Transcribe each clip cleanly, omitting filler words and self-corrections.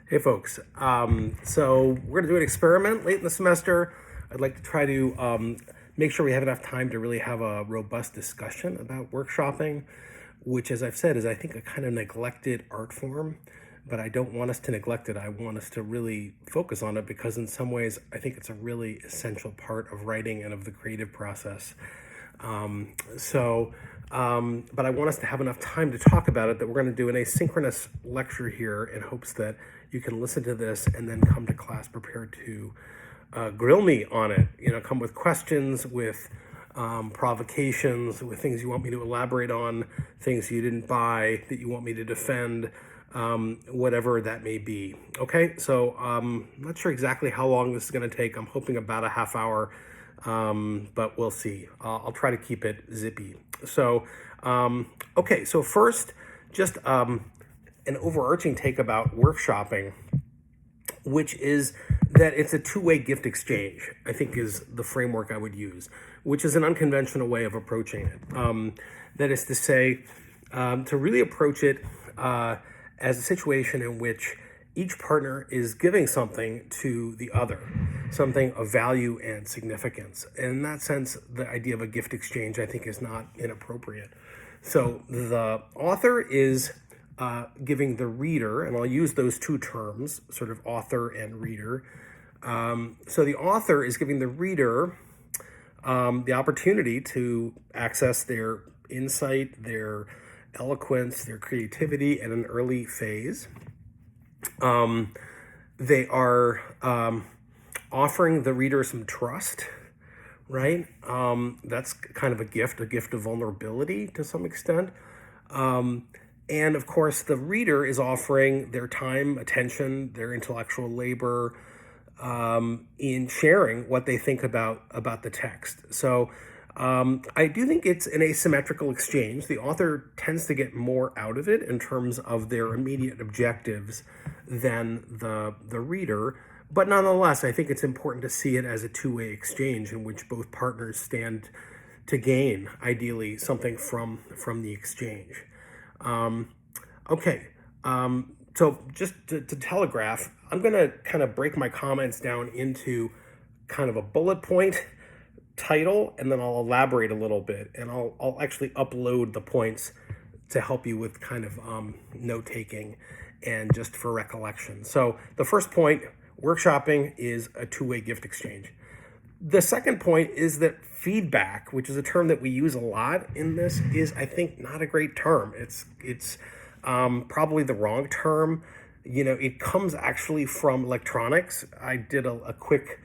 Hey folks, so we're going to do an experiment late in the semester. I'd like to try to make sure we have enough time to really have a robust discussion about workshopping, which, as I've said, is I think a kind of neglected art form, but I don't want us to neglect it. I want us to really focus on it because in some ways I think it's a really essential part of writing and of the creative process. But I want us to have enough time to talk about it that we're going to do an asynchronous lecture here in hopes that you can listen to this and then come to class prepared to grill me on it. Come with questions, with provocations, with things you want me to elaborate on, things you didn't buy that you want me to defend, whatever that may be. Okay, so I'm not sure exactly how long this is going to take. I'm hoping about a half hour. But we'll see. I'll try to keep it zippy. So, okay, so first, just an overarching take about workshopping, which is that it's a two-way gift exchange, I think is the framework I would use, which is an unconventional way of approaching it. That is to say, to really approach it as a situation in which each partner is giving something to the other, something of value and significance. And in that sense, the idea of a gift exchange, I think, is not inappropriate. So the author is giving the reader, and I'll use those two terms, sort of author and reader. So the author is giving the reader the opportunity to access their insight, their eloquence, their creativity at an early phase. They are offering the reader some trust, right? That's kind of a gift of vulnerability to some extent. And of course, the reader is offering their time, attention, their intellectual labor in sharing what they think about the text. So I do think it's an asymmetrical exchange. The author tends to get more out of it in terms of their immediate objectives than the reader. But nonetheless, I think it's important to see it as a two-way exchange in which both partners stand to gain, ideally, something from the exchange. So just to telegraph, I'm going to kind of break my comments down into kind of a bullet point title, and then I'll elaborate a little bit, and I'll actually upload the points to help you with kind of note-taking and just for recollection. So the first point, workshopping is a two-way gift exchange. The second point is that feedback, which is a term that we use a lot in this, is, I think, not a great term. It's probably the wrong term. It comes actually from electronics. I did a quick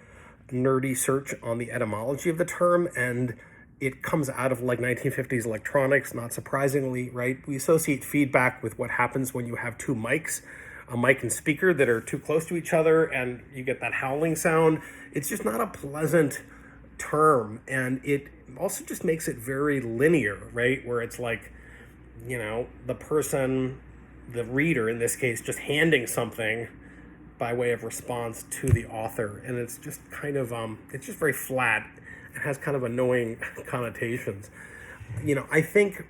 nerdy search on the etymology of the term, and it comes out of like 1950s electronics, not surprisingly, right? We associate feedback with what happens when you have two mics, a mic and speaker that are too close to each other, and you get that howling sound. It's just not a pleasant term, and it also just makes it very linear, right? Where it's like, the person, the reader in this case, just handing something by way of response to the author, and it's just kind of it's just very flat. It has kind of annoying connotations. I think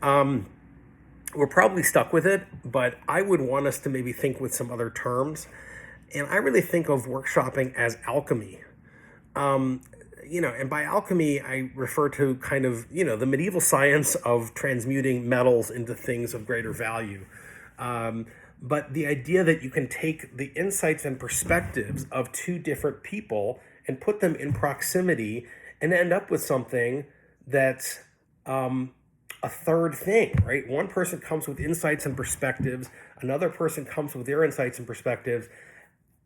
we're probably stuck with it, but I would want us to maybe think with some other terms. And I really think of workshopping as alchemy. And by alchemy, I refer to kind of, the medieval science of transmuting metals into things of greater value. But the idea that you can take the insights and perspectives of two different people and put them in proximity and end up with something that's a third thing, right? One person comes with insights and perspectives, another person comes with their insights and perspectives,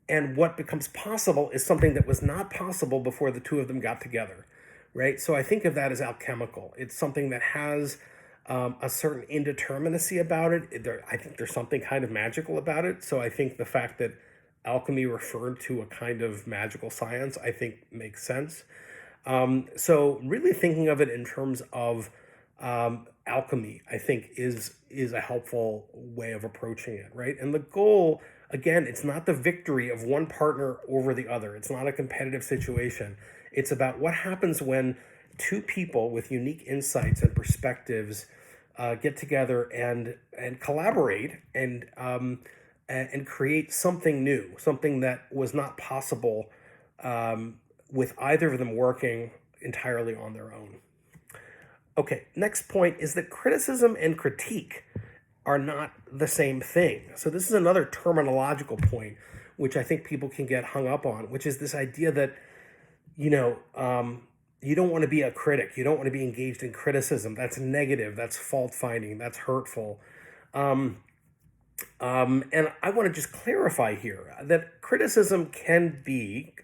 and what becomes possible is something that was not possible before the two of them got together, right? So I think of that as alchemical. It's something that has a certain indeterminacy about it. I think there's something kind of magical about it. So I think the fact that alchemy referred to a kind of magical science, I think makes sense. So really thinking of it in terms of alchemy, I think is a helpful way of approaching it, right? And the goal, again, it's not the victory of one partner over the other. It's not a competitive situation. It's about what happens when two people with unique insights and perspectives get together and collaborate and and create something new, something that was not possible with either of them working entirely on their own. Okay, next point is that criticism and critique are not the same thing. So this is another terminological point which I think people can get hung up on, which is this idea that, you know, you don't want to be a critic. You don't want to be engaged in criticism. That's negative. That's fault finding. That's hurtful. And I want to just clarify here that criticism can be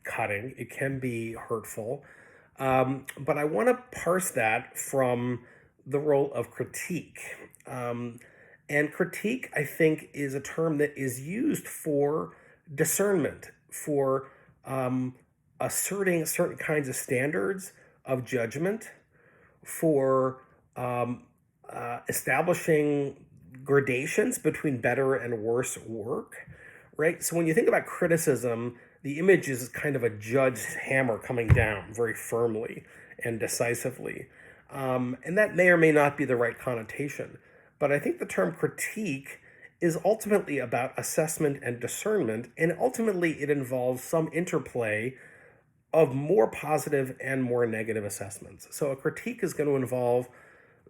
cutting, it can be hurtful, but I want to parse that from the role of critique. And critique, I think, is a term that is used for discernment, for asserting certain kinds of standards of judgment, for establishing gradations between better and worse work, right? So when you think about criticism, the image is kind of a judge's hammer coming down very firmly and decisively. And that may or may not be the right connotation. But I think the term critique is ultimately about assessment and discernment, and ultimately it involves some interplay of more positive and more negative assessments. So a critique is going to involve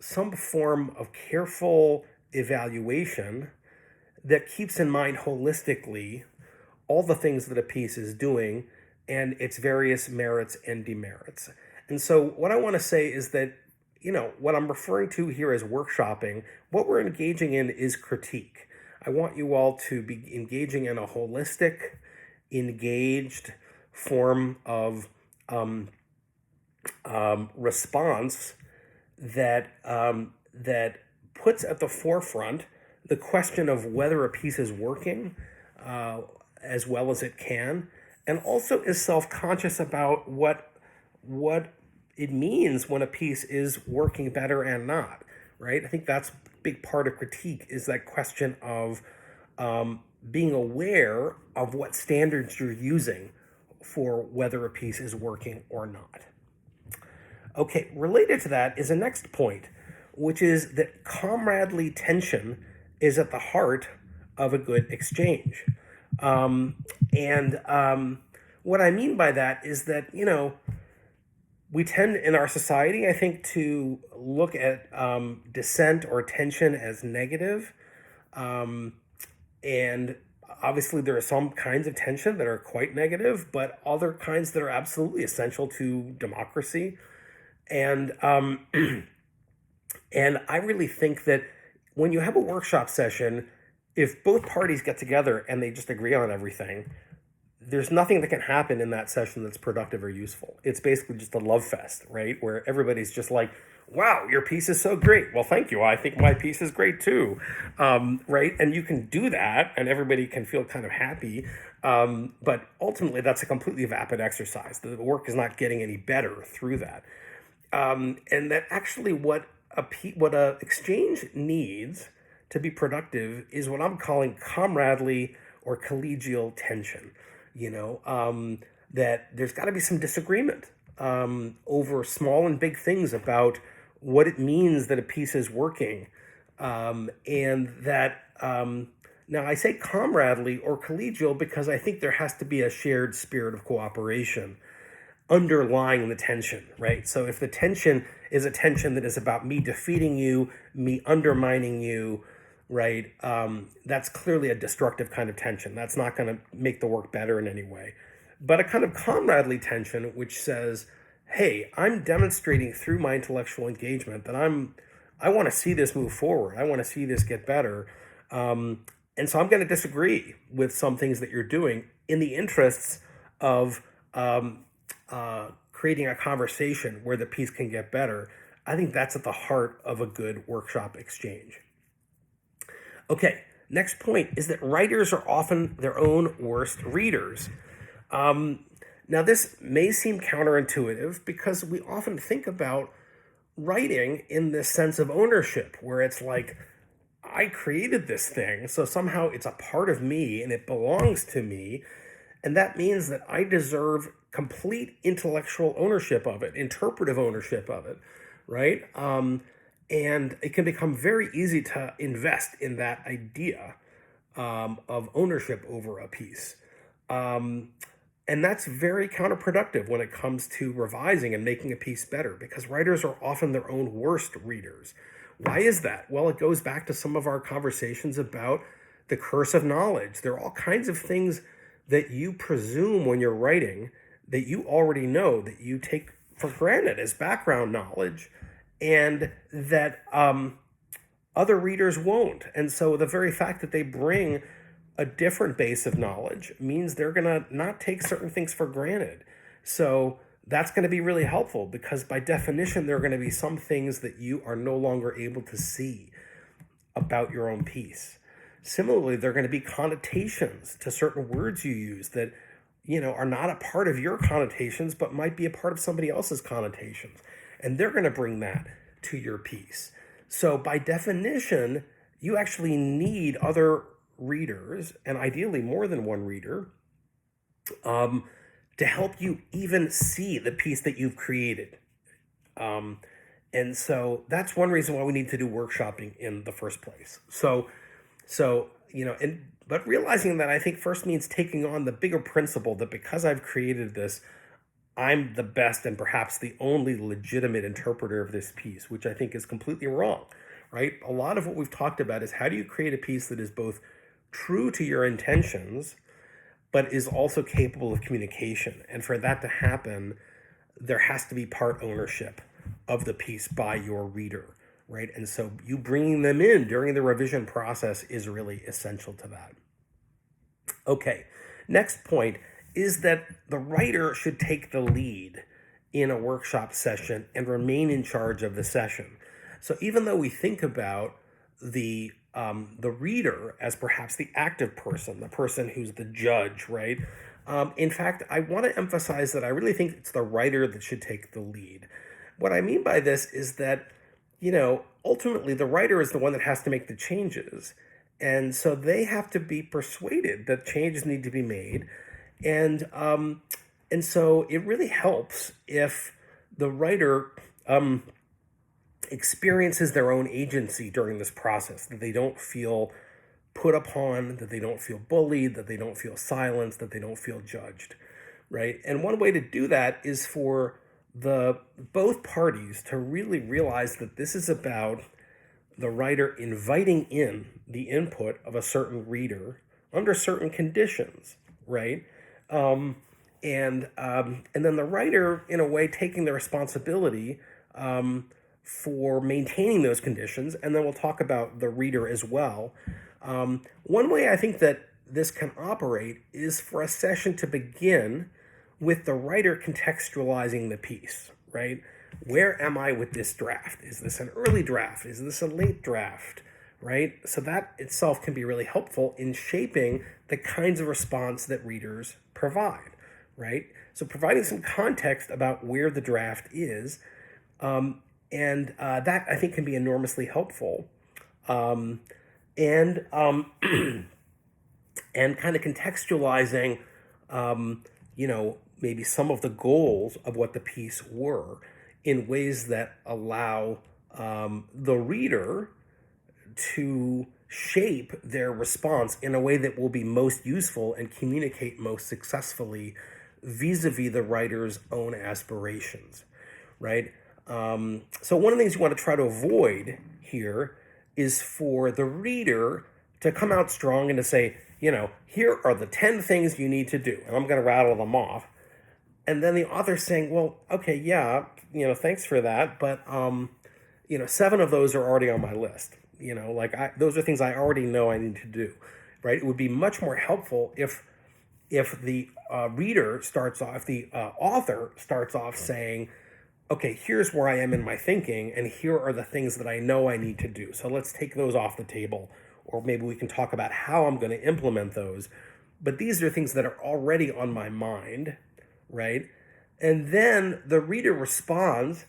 some form of careful evaluation that keeps in mind holistically all the things that a piece is doing and its various merits and demerits. And so what I want to say is that, you know, what I'm referring to here as workshopping, what we're engaging in is critique. I want you all to be engaging in a holistic, engaged form of response that that puts at the forefront the question of whether a piece is working as well as it can, and also is self-conscious about what it means when a piece is working better and not, right? I think that's a big part of critique, is that question of being aware of what standards you're using for whether a piece is working or not. Okay, related to that is a next point, which is that comradely tension is at the heart of a good exchange. What I mean by that is that, you know, we tend in our society, I think, to look at dissent or tension as negative. And obviously there are some kinds of tension that are quite negative, but other kinds that are absolutely essential to democracy. And and I really think that when you have a workshop session, if both parties get together and they just agree on everything, there's nothing that can happen in that session that's productive or useful. It's basically just a love fest, right? Where everybody's just like, wow, your piece is so great. Well, thank you. I think my piece is great too, right? And you can do that and everybody can feel kind of happy. But ultimately, that's a completely vapid exercise. The work is not getting any better through that. And that actually what a exchange needs to be productive is what I'm calling comradely or collegial tension. You know, that there's got to be some disagreement over small and big things about what it means that a piece is working, and that now I say comradely or collegial because I think there has to be a shared spirit of cooperation underlying the tension, right? So if the tension is a tension that is about me defeating you, me undermining you, right? That's clearly a destructive kind of tension. That's not going to make the work better in any way. But a kind of comradely tension, which says, hey, I'm demonstrating through my intellectual engagement that I want to see this move forward. I want to see this get better. And so I'm going to disagree with some things that you're doing in the interests of creating a conversation where the piece can get better. I think that's at the heart of a good workshop exchange. Okay, next point is that writers are often their own worst readers. Now, this may seem counterintuitive because we often think about writing in this sense of ownership, where it's like, I created this thing, so somehow it's a part of me and it belongs to me. And that means that I deserve complete intellectual ownership of it, interpretive ownership of it, right? And it can become very easy to invest in that idea. of ownership over a piece. Um, and that's very counterproductive when it comes to revising and making a piece better, because writers are often their own worst readers. Why is that? Well, it goes back to some of our conversations about the curse of knowledge. There are all kinds of things that you presume when you're writing that you already know, that you take for granted as background knowledge, and that other readers won't. And so the very fact that they bring a different base of knowledge means they're going to not take certain things for granted. So that's going to be really helpful, because by definition, there are going to be some things that you are no longer able to see about your own piece. Similarly, there are going to be connotations to certain words you use that, are not a part of your connotations, but might be a part of somebody else's connotations. And they're going to bring that to your piece. So by definition, you actually need other readers, and ideally more than one reader, to help you even see the piece that you've created. And so that's one reason why we need to do workshopping in the first place. But realizing that, I think, first means taking on the bigger principle that because I've created this, I'm the best and perhaps the only legitimate interpreter of this piece, which I think is completely wrong, right? A lot of what we've talked about is how do you create a piece that is both true to your intentions, but is also capable of communication. And for that to happen, there has to be part ownership of the piece by your reader, right? And so you bringing them in during the revision process is really essential to that. Okay, next point is that the writer should take the lead in a workshop session and remain in charge of the session. So even though we think about the reader as perhaps the active person, the person who's the judge, right? In fact, I want to emphasize that I really think it's the writer that should take the lead. What I mean by this is that, ultimately the writer is the one that has to make the changes. And so they have to be persuaded that changes need to be made. And so it really helps if the writer experiences their own agency during this process, that they don't feel put upon, that they don't feel bullied, that they don't feel silenced, that they don't feel judged, right? And one way to do that is for both parties to really realize that this is about the writer inviting in the input of a certain reader under certain conditions, right? And then the writer, in a way, taking the responsibility for maintaining those conditions, and then we'll talk about the reader as well. One way I think that this can operate is for a session to begin with the writer contextualizing the piece, right? Where am I with this draft? Is this an early draft? Is this a late draft, right? So that itself can be really helpful in shaping the kinds of response that readers provide, right? So providing some context about where the draft is, and that I think can be enormously helpful, and kind of contextualizing, maybe some of the goals of what the piece were in ways that allow the reader to shape their response in a way that will be most useful and communicate most successfully vis-a-vis the writer's own aspirations, right? So one of the things you want to try to avoid here is for the reader to come out strong and to say, here are the 10 things you need to do, and I'm going to rattle them off. And then the author's saying, well, okay, yeah, thanks for that, but 7 of those are already on my list. Those are things I already know I need to do, right? It would be much more helpful if the author starts off saying, okay, here's where I am in my thinking, and here are the things that I know I need to do. So let's take those off the table, or maybe we can talk about how I'm going to implement those. But these are things that are already on my mind, right? And then the reader responds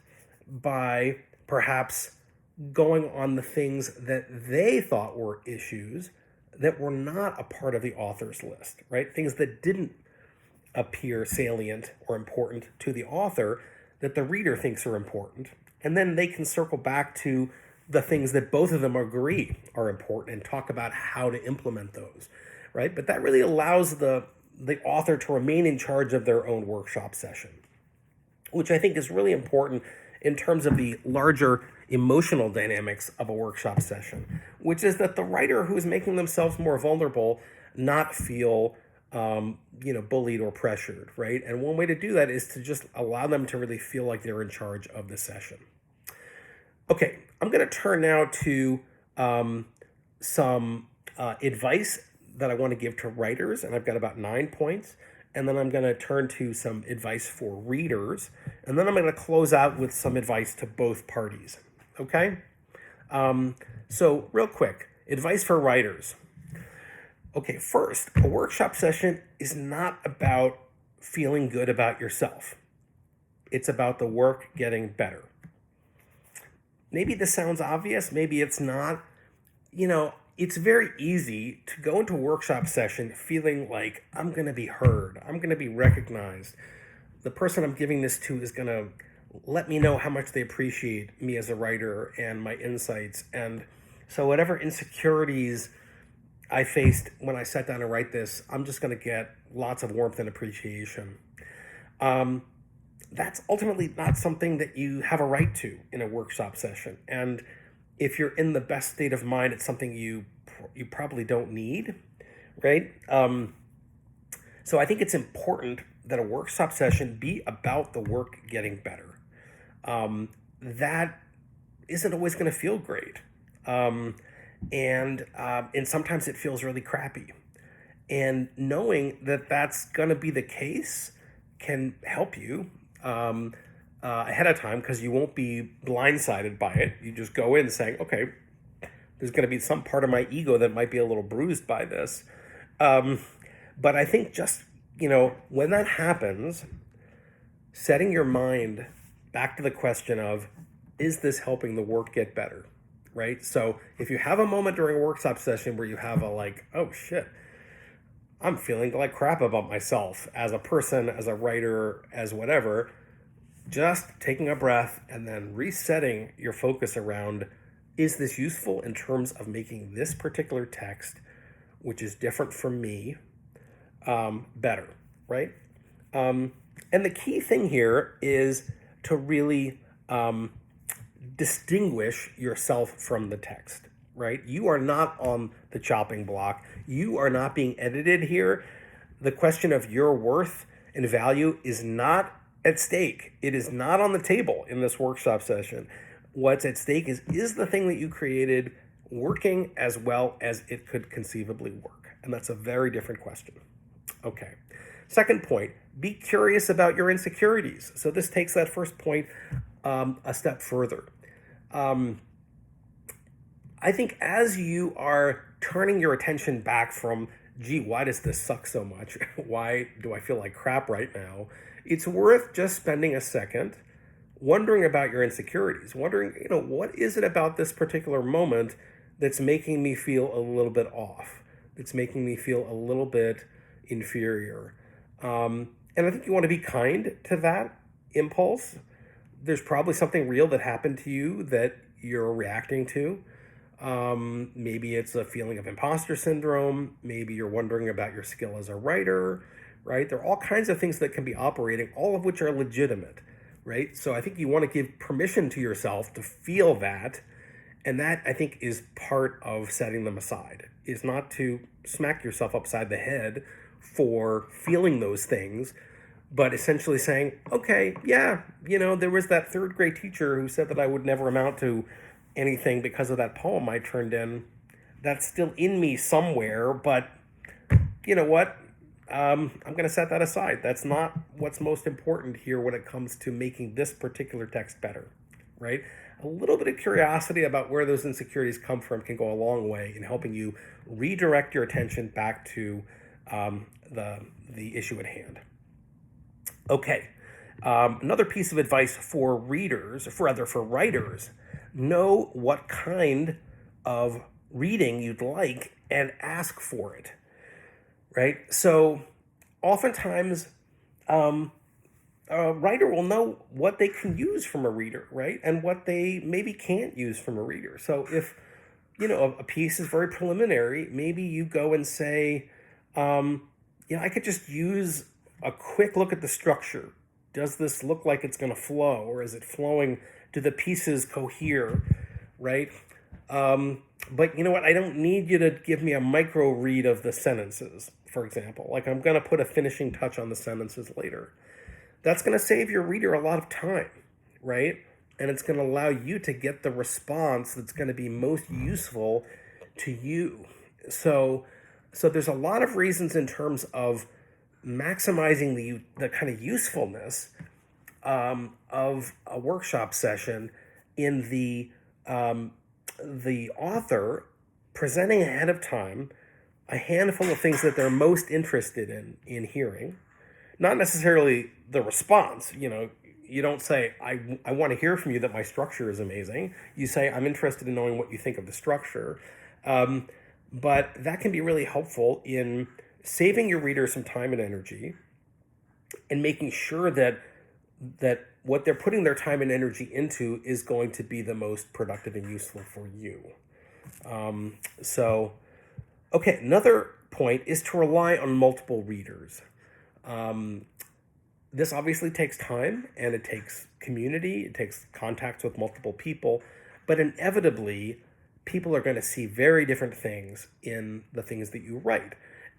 by perhaps going on the things that they thought were issues that were not a part of the author's list, right? Things that didn't appear salient or important to the author that the reader thinks are important. And then they can circle back to the things that both of them agree are important and talk about how to implement those, right? But that really allows the author to remain in charge of their own workshop session, which I think is really important in terms of the larger emotional dynamics of a workshop session, which is that the writer who is making themselves more vulnerable not feel bullied or pressured, right? And one way to do that is to just allow them to really feel like they're in charge of the session. Okay, I'm going to turn now to some advice that I want to give to writers, and I've got about 9 points. And then I'm going to turn to some advice for readers, and then I'm going to close out with some advice to both parties. Okay? So real quick, advice for writers. Okay, first, a workshop session is not about feeling good about yourself. It's about the work getting better. Maybe this sounds obvious, maybe it's not. It's very easy to go into a workshop session feeling like I'm going to be heard, I'm going to be recognized. The person I'm giving this to is going to let me know how much they appreciate me as a writer and my insights. And so whatever insecurities I faced when I sat down to write this, I'm just going to get lots of warmth and appreciation. That's ultimately not something that you have a right to in a workshop session. And if you're in the best state of mind, it's something you probably don't need, right? So I think it's important that a workshop session be about the work getting better. That isn't always going to feel great. And sometimes it feels really crappy. And knowing that that's going to be the case can help you ahead of time, because you won't be blindsided by it. You just go in saying, okay, there's going to be some part of my ego that might be a little bruised by this. But I think just, when that happens, setting your mind back to the question of, is this helping the work get better, right? So if you have a moment during a workshop session where you have oh shit, I'm feeling like crap about myself as a person, as a writer, as whatever, just taking a breath and then resetting your focus around, is this useful in terms of making this particular text, which is different from me, better, right? And the key thing here is to really distinguish yourself from the text, right? You are not on the chopping block. You are not being edited here. The question of your worth and value is not at stake. It is not on the table in this workshop session. What's at stake is the thing that you created working as well as it could conceivably work? And that's a very different question. Okay. Second point, be curious about your insecurities. So this takes that first point a step further. I think as you are turning your attention back from, gee, why does this suck so much? Why do I feel like crap right now? It's worth just spending a second wondering about your insecurities, wondering, what is it about this particular moment that's making me feel a little bit off, that's making me feel a little bit inferior. And I think you want to be kind to that impulse. There's probably something real that happened to you that you're reacting to. Maybe it's a feeling of imposter syndrome. Maybe you're wondering about your skill as a writer, right? There are all kinds of things that can be operating, all of which are legitimate, right? So I think you want to give permission to yourself to feel that. And that, I think, is part of setting them aside, is not to smack yourself upside the head for feeling those things, but essentially saying, okay, yeah, there was that third grade teacher who said that I would never amount to anything because of that poem I turned in. That's still in me somewhere, but you know what? I'm going to set that aside. That's not what's most important here when it comes to making this particular text better, right? A little bit of curiosity about where those insecurities come from can go a long way in helping you redirect your attention back to the issue at hand. Okay, another piece of advice for readers, for writers, know what kind of reading you'd like and ask for it, right? So oftentimes, a writer will know what they can use from a reader, right? And what they maybe can't use from a reader. So if, a piece is very preliminary, maybe you go and say, I could just use a quick look at the structure. Does this look like it's going to flow, or is it flowing? Do the pieces cohere, right? But you know what? I don't need you to give me a micro read of the sentences, for example. Like, I'm going to put a finishing touch on the sentences later. That's going to save your reader a lot of time, right? And it's going to allow you to get the response that's going to be most useful to you. So there's a lot of reasons in terms of maximizing the kind of usefulness of a workshop session in the author presenting ahead of time a handful of things that they're most interested in hearing. Not necessarily the response. You don't say, I want to hear from you that my structure is amazing. You say, I'm interested in knowing what you think of the structure. But that can be really helpful in saving your reader some time and energy and making sure that what they're putting their time and energy into is going to be the most productive and useful for you. Okay, another point is to rely on multiple readers. This obviously takes time, and it takes community, it takes contacts with multiple people, but inevitably, people are going to see very different things in the things that you write.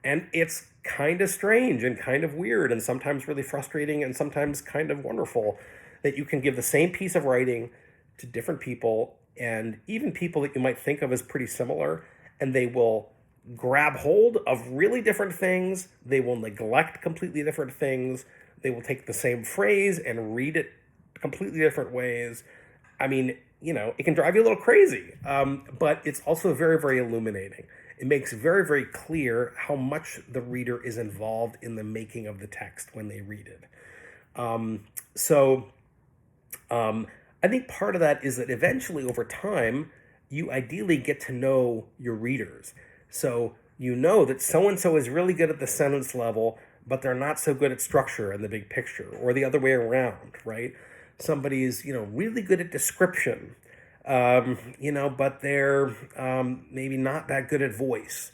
And it's kind of strange and kind of weird and sometimes really frustrating and sometimes kind of wonderful that you can give the same piece of writing to different people, and even people that you might think of as pretty similar, and they will grab hold of really different things. They will neglect completely different things. They will take the same phrase and read it completely different ways. I mean, it can drive you a little crazy, but it's also very, very illuminating. It makes very, very clear how much the reader is involved in the making of the text when they read it. I think part of that is that eventually over time, you ideally get to know your readers. So you know that so-and-so is really good at the sentence level, but they're not so good at structure and the big picture, or the other way around, right? Somebody's, really good at description, but they're maybe not that good at voice,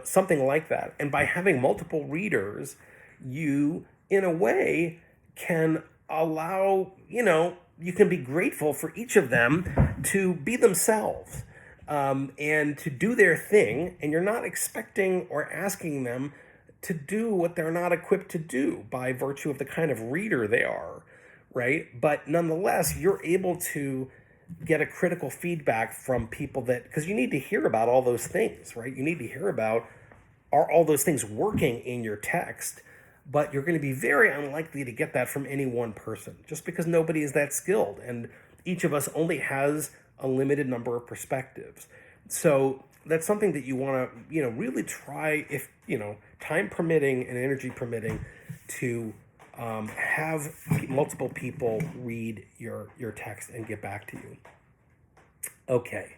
something like that. And by having multiple readers, you, in a way, can allow, you can be grateful for each of them to be themselves and to do their thing. And you're not expecting or asking them to do what they're not equipped to do by virtue of the kind of reader they are, right? But nonetheless, you're able to get a critical feedback from people because you need to hear about all those things, right? You need to hear about, are all those things working in your text? But you're going to be very unlikely to get that from any one person, just because nobody is that skilled, and each of us only has a limited number of perspectives. So that's something that you want to, really try, if, time permitting and energy permitting, to have multiple people read your text and get back to you. Okay.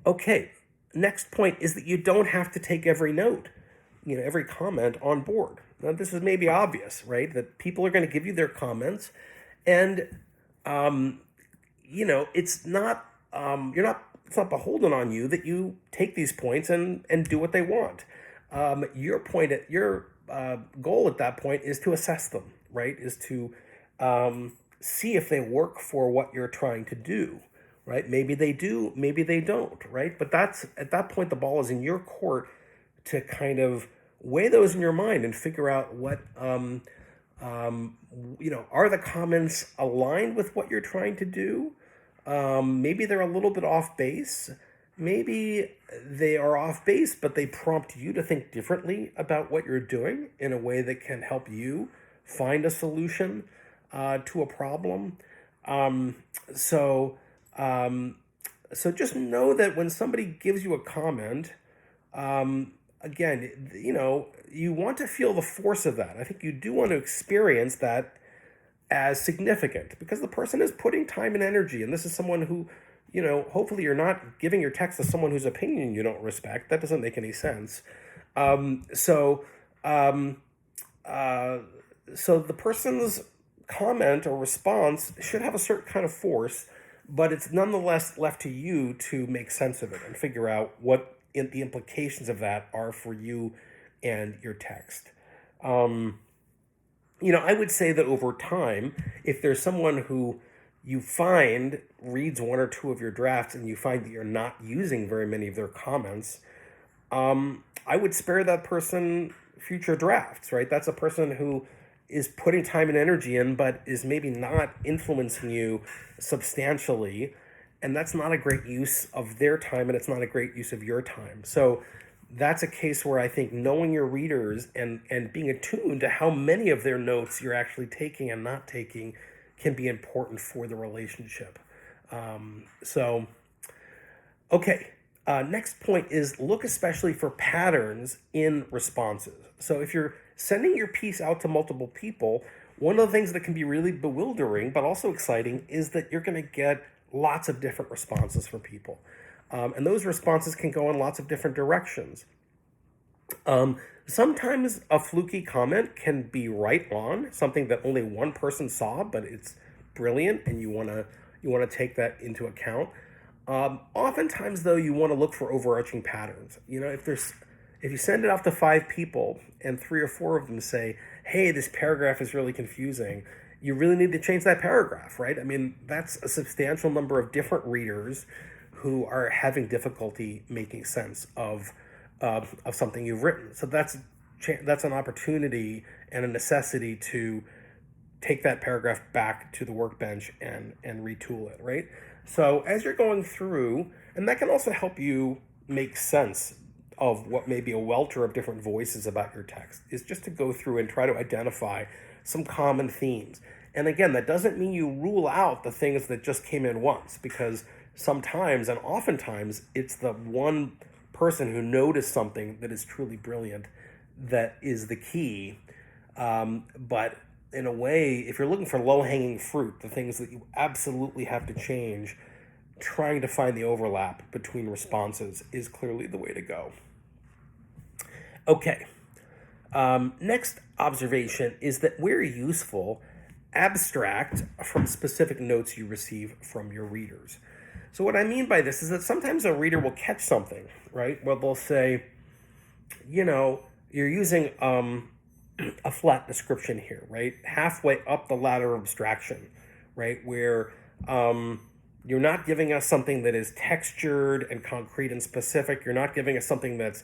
Okay. Next point is that you don't have to take every note, every comment on board. Now, this is maybe obvious, right? That people are going to give you their comments, and it's not it's not beholden on you that you take these points and do what they want. Your goal at that point is to assess them, right? Is to see if they work for what you're trying to do, right? Maybe they do, maybe they don't, right? But that's, at that point, the ball is in your court to kind of weigh those in your mind and figure out what, are the comments aligned with what you're trying to do? Maybe they're a little bit off base. Maybe they are off base, but they prompt you to think differently about what you're doing in a way that can help you find a solution to a problem. So just know that when somebody gives you a comment, again, you want to feel the force of that. I think you do want to experience that as significant, because the person is putting time and energy, and this is someone who, hopefully you're not giving your text to someone whose opinion you don't respect. That doesn't make any sense. So the person's comment or response should have a certain kind of force, but it's nonetheless left to you to make sense of it and figure out what the implications of that are for you and your text. Um, I would say that over time, if there's someone who you find reads one or two of your drafts and you find that you're not using very many of their comments, I would spare that person future drafts, right? That's a person who is putting time and energy in, but is maybe not influencing you substantially. And that's not a great use of their time, and it's not a great use of your time. So that's a case where I think knowing your readers and being attuned to how many of their notes you're actually taking and not taking can be important for the relationship. So okay, next point is look especially for patterns in responses. So if you're sending your piece out to multiple people, one of the things that can be really bewildering but also exciting is that you're going to get lots of different responses from people. And those responses can go in lots of different directions. Sometimes a fluky comment can be right on, something that only one person saw, but it's brilliant, and you want to take that into account. Oftentimes, though, you want to look for overarching patterns. If you send it off to 5 people and 3 or 4 of them say, "Hey, this paragraph is really confusing," you really need to change that paragraph, right? I mean, that's a substantial number of different readers who are having difficulty making sense of something you've written. So that's an opportunity and a necessity to take that paragraph back to the workbench and retool it, right? So as you're going through, and that can also help you make sense of what may be a welter of different voices about your text, is just to go through and try to identify some common themes. And again, that doesn't mean you rule out the things that just came in once, because sometimes and oftentimes it's the one person who noticed something that is truly brilliant that is the key. But in a way, if you're looking for low-hanging fruit, the things that you absolutely have to change, trying to find the overlap between responses is clearly the way to go. Okay. Next observation is that where useful, abstract from specific notes you receive from your readers. So what I mean by this is that sometimes a reader will catch something, right? Well, they'll say, you're using a flat description here, right? Halfway up the ladder of abstraction, right? Where you're not giving us something that is textured and concrete and specific. You're not giving us something that's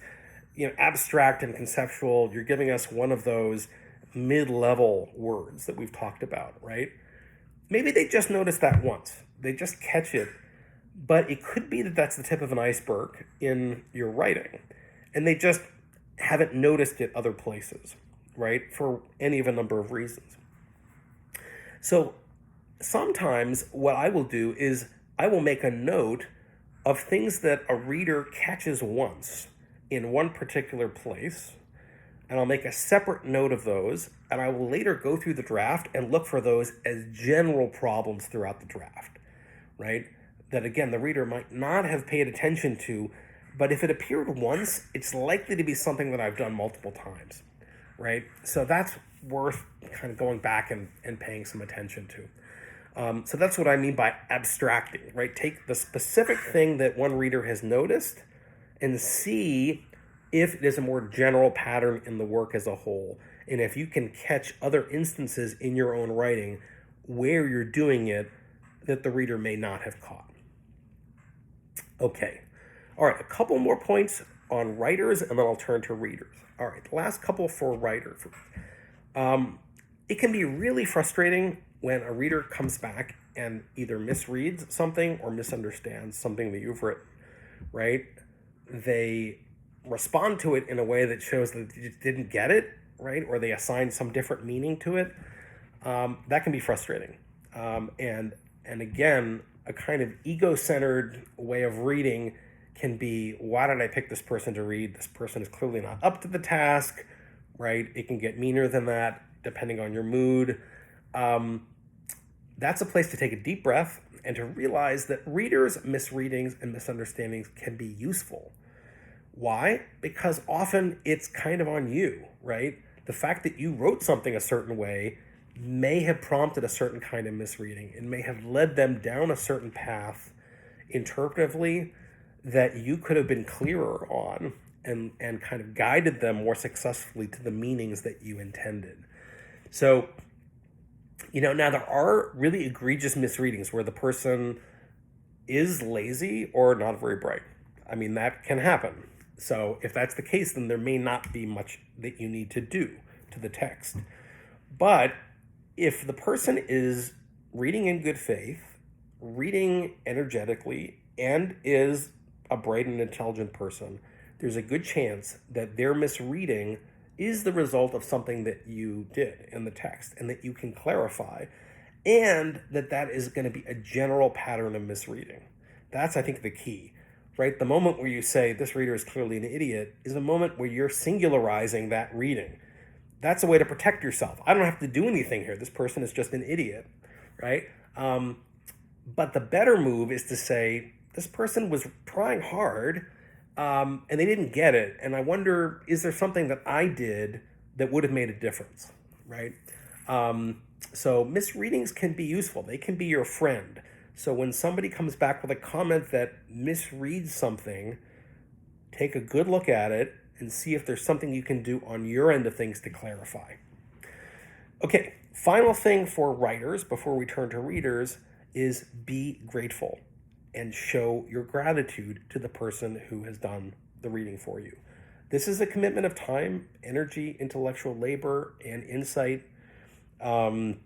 abstract and conceptual. You're giving us one of those mid-level words that we've talked about, right? Maybe they just noticed that once. They just catch it. But it could be that that's the tip of an iceberg in your writing. And they just haven't noticed it other places, right? For any of a number of reasons. So sometimes what I will do is I will make a note of things that a reader catches once in one particular place, and I'll make a separate note of those, and I will later go through the draft and look for those as general problems throughout the draft, right? That, again, the reader might not have paid attention to, but if it appeared once, it's likely to be something that I've done multiple times, right? So that's worth kind of going back and paying some attention to. So that's what I mean by abstracting, right? Take the specific thing that one reader has noticed and see if it is a more general pattern in the work as a whole. And if you can catch other instances in your own writing where you're doing it that the reader may not have caught. Okay. All right, a couple more points on writers, and then I'll turn to readers. All right, the last couple for writers. It can be really frustrating when a reader comes back and either misreads something or misunderstands something that you've written, right? They respond to it in a way that shows that they just didn't get it, right? Or they assign some different meaning to it. That can be frustrating. And again, a kind of ego-centered way of reading can be, why did I pick this person to read? This person is clearly not up to the task, right? It can get meaner than that, depending on your mood. That's a place to take a deep breath and to realize that readers' misreadings and misunderstandings can be useful. Why? Because often it's kind of on you, right? The fact that you wrote something a certain way may have prompted a certain kind of misreading. It may have led them down a certain path interpretively that you could have been clearer on, and kind of guided them more successfully to the meanings that you intended. So, now there are really egregious misreadings where the person is lazy or not very bright. I mean, that can happen. So if that's the case, then there may not be much that you need to do to the text. But if the person is reading in good faith, reading energetically, and is a bright and intelligent person, there's a good chance that their misreading is the result of something that you did in the text and that you can clarify, and that is going to be a general pattern of misreading. That's, I think, the key, right? The moment where you say this reader is clearly an idiot is a moment where you're singularizing that reading. That's a way to protect yourself. I don't have to do anything here. This person is just an idiot, right? But the better move is to say, this person was trying hard, and they didn't get it. And I wonder, is there something that I did that would have made a difference, right? So misreadings can be useful. They can be your friend. So when somebody comes back with a comment that misreads something, take a good look at it and see if there's something you can do on your end of things to clarify. Okay, final thing for writers before we turn to readers is be grateful and show your gratitude to the person who has done the reading for you. This is a commitment of time, energy, intellectual labor, and insight. And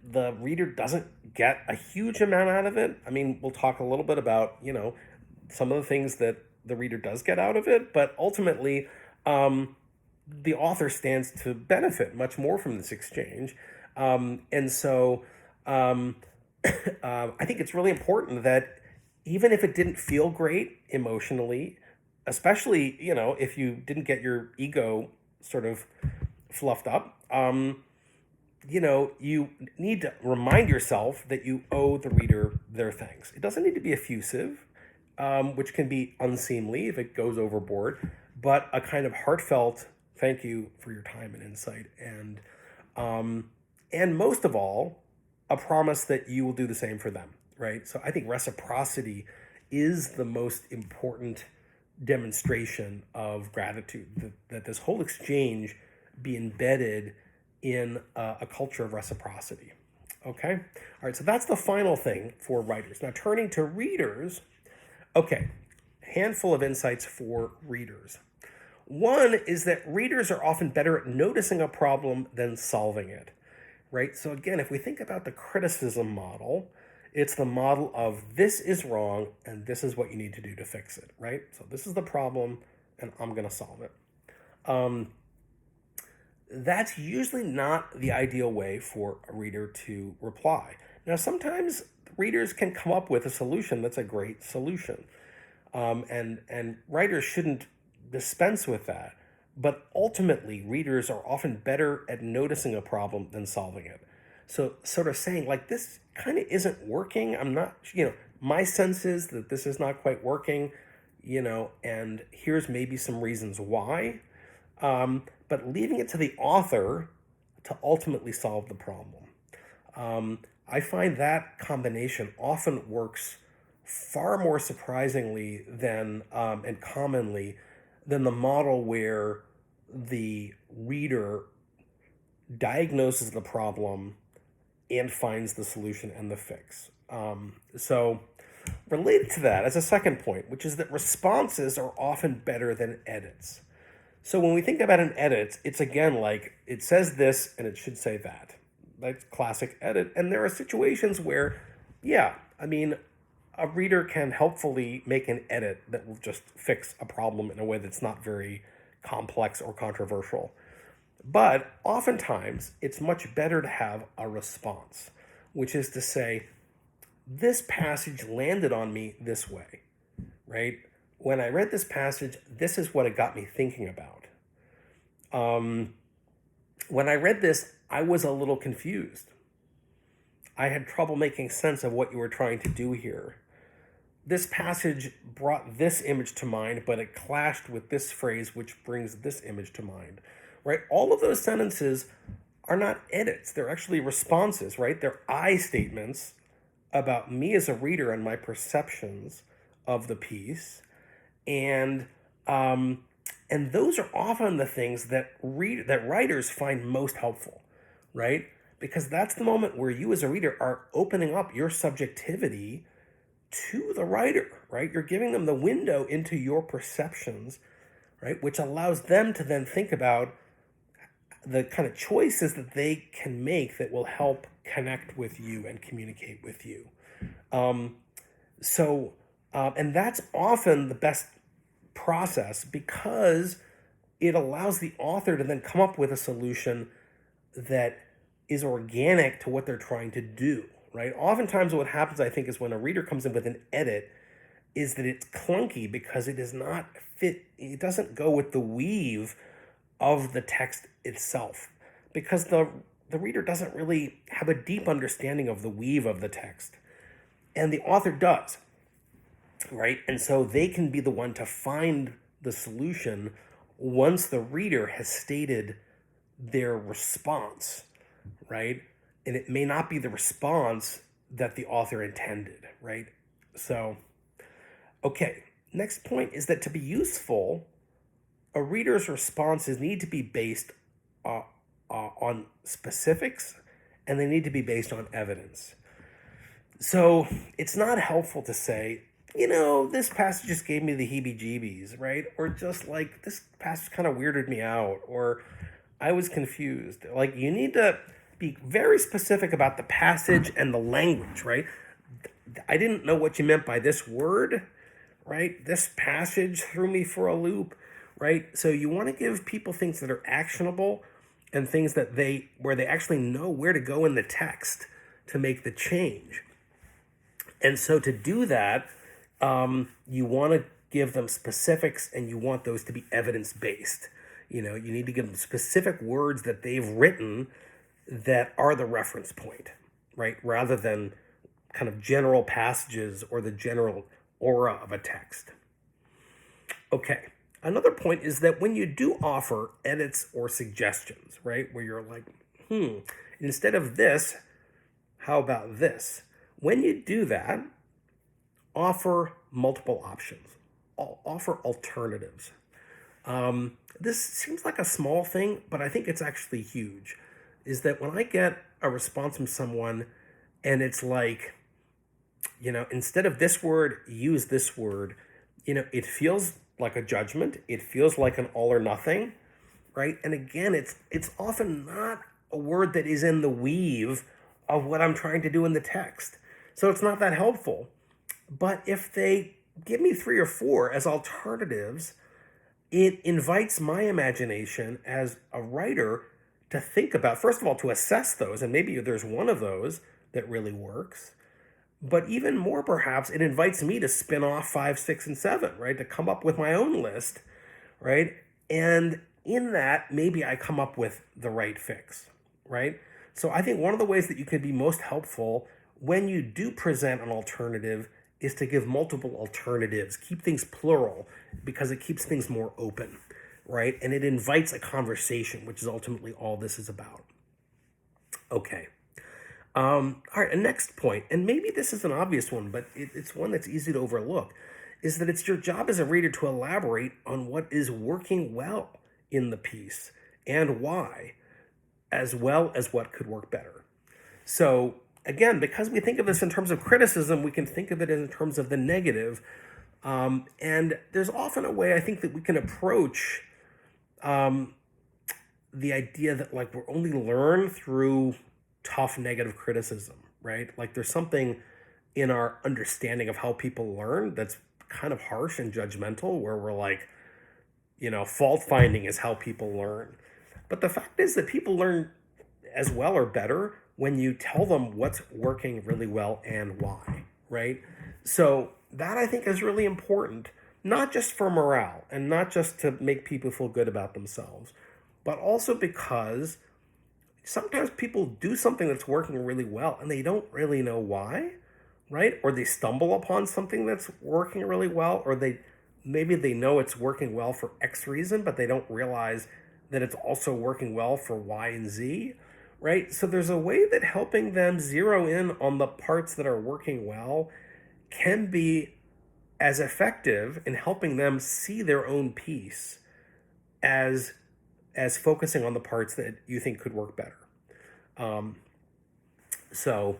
the reader doesn't get a huge amount out of it. I mean, we'll talk a little bit about, some of the things that the reader does get out of it, but ultimately, the author stands to benefit much more from this exchange. And so I think it's really important that even if it didn't feel great emotionally, especially, if you didn't get your ego sort of fluffed up, you need to remind yourself that you owe the reader their thanks. It doesn't need to be effusive, which can be unseemly if it goes overboard, but a kind of heartfelt thank you for your time and insight. And most of all, a promise that you will do the same for them, right? So I think reciprocity is the most important demonstration of gratitude, that this whole exchange be embedded in a culture of reciprocity. Okay? All right, so that's the final thing for writers. Now, turning to readers, okay, handful of insights for readers. One is that readers are often better at noticing a problem than solving it, right? So again, if we think about the criticism model, it's the model of this is wrong and this is what you need to do to fix it, right? So this is the problem and I'm going to solve it. That's usually not the ideal way for a reader to reply. Now, sometimes readers can come up with a solution that's a great solution. And writers shouldn't dispense with that. But ultimately, readers are often better at noticing a problem than solving it. So sort of saying, like, this kind of isn't working. I'm not, my sense is that this is not quite working, and here's maybe some reasons why. But leaving it to the author to ultimately solve the problem. I find that combination often works far more surprisingly than and commonly than the model where the reader diagnoses the problem and finds the solution and the fix. So related to that, as a second point, which is that responses are often better than edits. So when we think about an edit, it's again like it says this and it should say that. That's classic edit. And there are situations where, a reader can helpfully make an edit that will just fix a problem in a way that's not very complex or controversial. But oftentimes, it's much better to have a response, which is to say, this passage landed on me this way, right? When I read this passage, this is what it got me thinking about. When I read this, I was a little confused. I had trouble making sense of what you were trying to do here. This passage brought this image to mind, but it clashed with this phrase, which brings this image to mind. right? All of those sentences are not edits. They're actually responses, right? They're I statements about me as a reader and my perceptions of the piece. And um, and those are often the things that writers find most helpful, right? Because that's the moment where you as a reader are opening up your subjectivity to the writer, right? You're giving them the window into your perceptions, right? Which allows them to then think about the kind of choices that they can make that will help connect with you and communicate with you. Um, and that's often the best process because it allows the author to then come up with a solution that is organic to what they're trying to do, right? Oftentimes, what happens, I think, is when a reader comes in with an edit, is that it's clunky because it does not fit, it doesn't go with the weave of the text itself, because the reader doesn't really have a deep understanding of the weave of the text, and the author does, right? And so they can be the one to find the solution once the reader has stated their response, right? And it may not be the response that the author intended, right? So, okay, next point is that to be useful, a reader's responses need to be based on specifics, and they need to be based on evidence. So it's not helpful to say, this passage just gave me the heebie-jeebies, right? Or just like, this passage kind of weirded me out, or I was confused. Like, you need to be very specific about the passage and the language, right? I didn't know what you meant by this word, right? This passage threw me for a loop, right? So you want to give people things that are actionable and things that where they actually know where to go in the text to make the change. And so to do that, you want to give them specifics, and you want those to be evidence-based. You need to give them specific words that they've written that are the reference point, right? Rather than kind of general passages or the general aura of a text. Okay, another point is that when you do offer edits or suggestions, right, where you're like, instead of this, how about this? When you do that, offer multiple options, offer alternatives. This seems like a small thing, but I think it's actually huge, is that when I get a response from someone and it's like, instead of this word, use this word, it feels like a judgment. It feels like an all or nothing, right? And again, it's often not a word that is in the weave of what I'm trying to do in the text. So it's not that helpful. But if they give me 3 or 4 as alternatives, it invites my imagination as a writer to think about, first of all, to assess those, and maybe there's one of those that really works. But even more, perhaps, it invites me to spin off 5, 6, and 7, right? To come up with my own list, right? And in that, maybe I come up with the right fix, right? So I think one of the ways that you can be most helpful when you do present an alternative is to give multiple alternatives. Keep things plural because it keeps things more open, right? And it invites a conversation, which is ultimately all this is about. Okay. All right, a next point, and maybe this is an obvious one, but it's one that's easy to overlook, is that it's your job as a reader to elaborate on what is working well in the piece and why, as well as what could work better. So again, because we think of this in terms of criticism, we can think of it in terms of the negative. And there's often a way I think that we can approach the idea that like we're only learn through tough negative criticism, right? Like there's something in our understanding of how people learn that's kind of harsh and judgmental, where we're like, fault finding is how people learn. But the fact is that people learn as well or better when you tell them what's working really well and why, right? So that I think is really important, not just for morale and not just to make people feel good about themselves, but also because sometimes people do something that's working really well and they don't really know why, right? Or they stumble upon something that's working really well, or maybe they know it's working well for X reason, but they don't realize that it's also working well for Y and Z, right? So there's a way that helping them zero in on the parts that are working well can be as effective in helping them see their own piece as focusing on the parts that you think could work better. Um, so,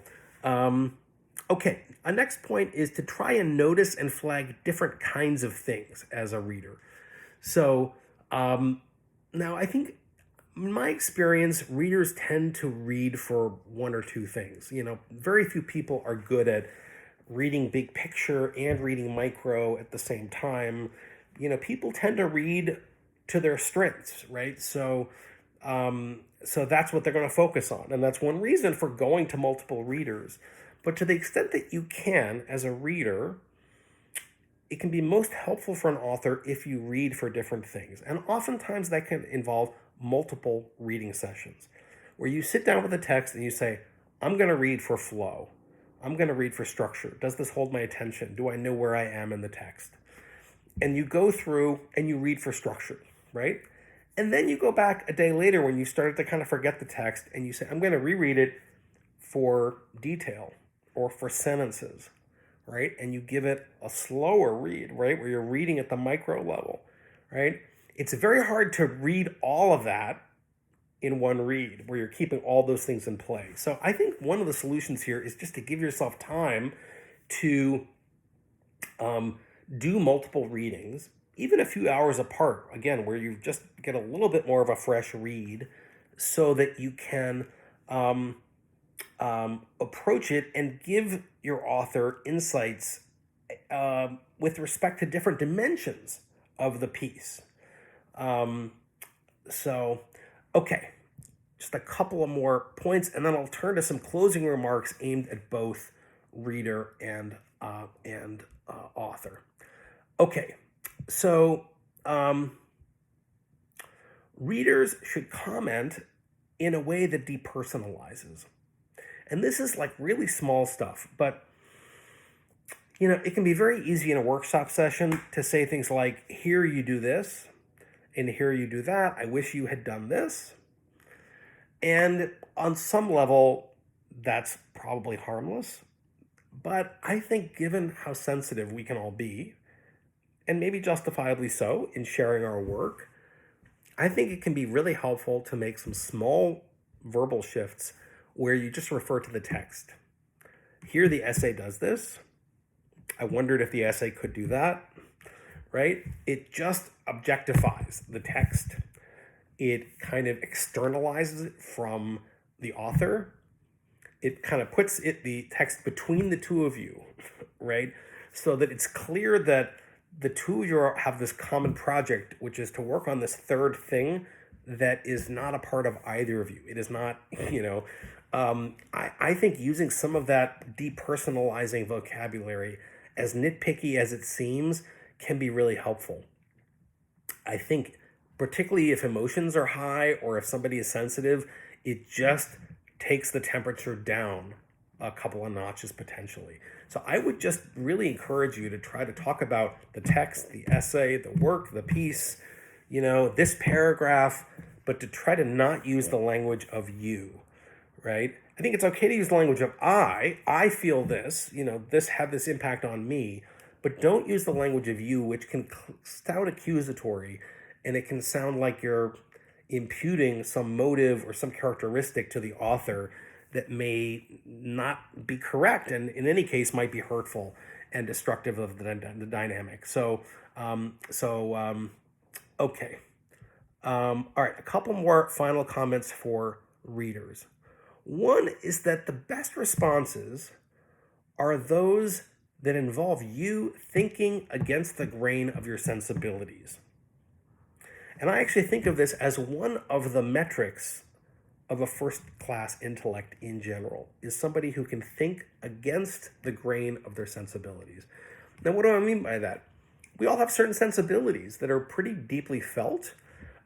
okay, a next point is to try and notice and flag different kinds of things as a reader. So, now I think in my experience, readers tend to read for one or two things. Very few people are good at reading big picture and reading micro at the same time. People tend to read to their strengths, right? So that's what they're going to focus on, and that's one reason for going to multiple readers. But to the extent that you can, as a reader, it can be most helpful for an author if you read for different things. And oftentimes that can involve multiple reading sessions where you sit down with a text and you say, I'm going to read for flow. I'm going to read for structure. Does this hold my attention? Do I know where I am in the text? And you go through and you read for structure, right? And then you go back a day later when you started to kind of forget the text and you say, I'm going to reread it for detail or for sentences, right? And you give it a slower read, right? Where you're reading at the micro level, right? It's very hard to read all of that in one read where you're keeping all those things in play. So I think one of the solutions here is just to give yourself time to do multiple readings, even a few hours apart, again, where you just get a little bit more of a fresh read so that you can approach it and give your author insights with respect to different dimensions of the piece. Okay, just a couple of more points, and then I'll turn to some closing remarks aimed at both reader and author. Okay, so readers should comment in a way that depersonalizes. And this is like really small stuff, but it can be very easy in a workshop session to say things like, here you do this, and here you do that. I wish you had done this. And on some level, that's probably harmless. But I think given how sensitive we can all be, and maybe justifiably so in sharing our work, I think it can be really helpful to make some small verbal shifts where you just refer to the text. Here the essay does this. I wondered if the essay could do that, right? It just objectifies the text. It kind of externalizes it from the author. It kind of puts the text between the two of you, right? So that it's clear that the two of you have this common project, which is to work on this third thing that is not a part of either of you. It is not, I think using some of that depersonalizing vocabulary, as nitpicky as it seems, can be really helpful. I think particularly if emotions are high or if somebody is sensitive, it just takes the temperature down a couple of notches potentially. So I would just really encourage you to try to talk about the text, the essay, the work, the piece, this paragraph, but to try to not use the language of you, right? I think it's okay to use the language of I feel this, this had this impact on me, but don't use the language of you, which can sound accusatory, and it can sound like you're imputing some motive or some characteristic to the author that may not be correct, and in any case might be hurtful and destructive of the dynamic. Okay. All right, a couple more final comments for readers. One is that the best responses are those that involve you thinking against the grain of your sensibilities. And I actually think of this as one of the metrics of a first-class intellect in general, is somebody who can think against the grain of their sensibilities. Now, what do I mean by that? We all have certain sensibilities that are pretty deeply felt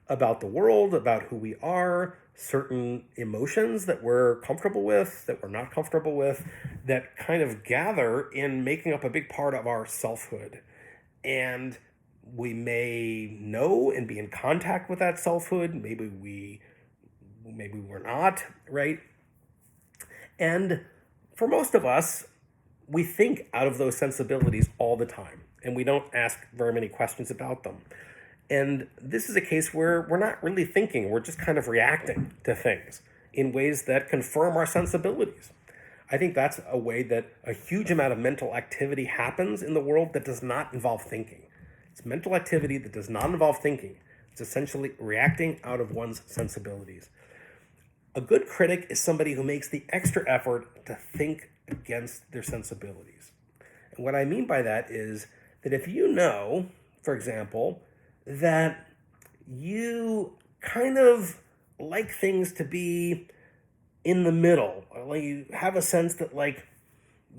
about the world, about who we are, certain emotions that we're comfortable with, that we're not comfortable with, that kind of gather in making up a big part of our selfhood. And We may know and be in contact with that selfhood. Maybe we're not, right? And for most of us, we think out of those sensibilities all the time, and we don't ask very many questions about them. And this is a case where we're not really thinking, we're just kind of reacting to things in ways that confirm our sensibilities. I think that's a way that a huge amount of mental activity happens in the world that does not involve thinking. It's mental activity that does not involve thinking. It's essentially reacting out of one's sensibilities. A good critic is somebody who makes the extra effort to think against their sensibilities. And what I mean by that is that if you know, for example, that you kind of like things to be in the middle, or like you have a sense that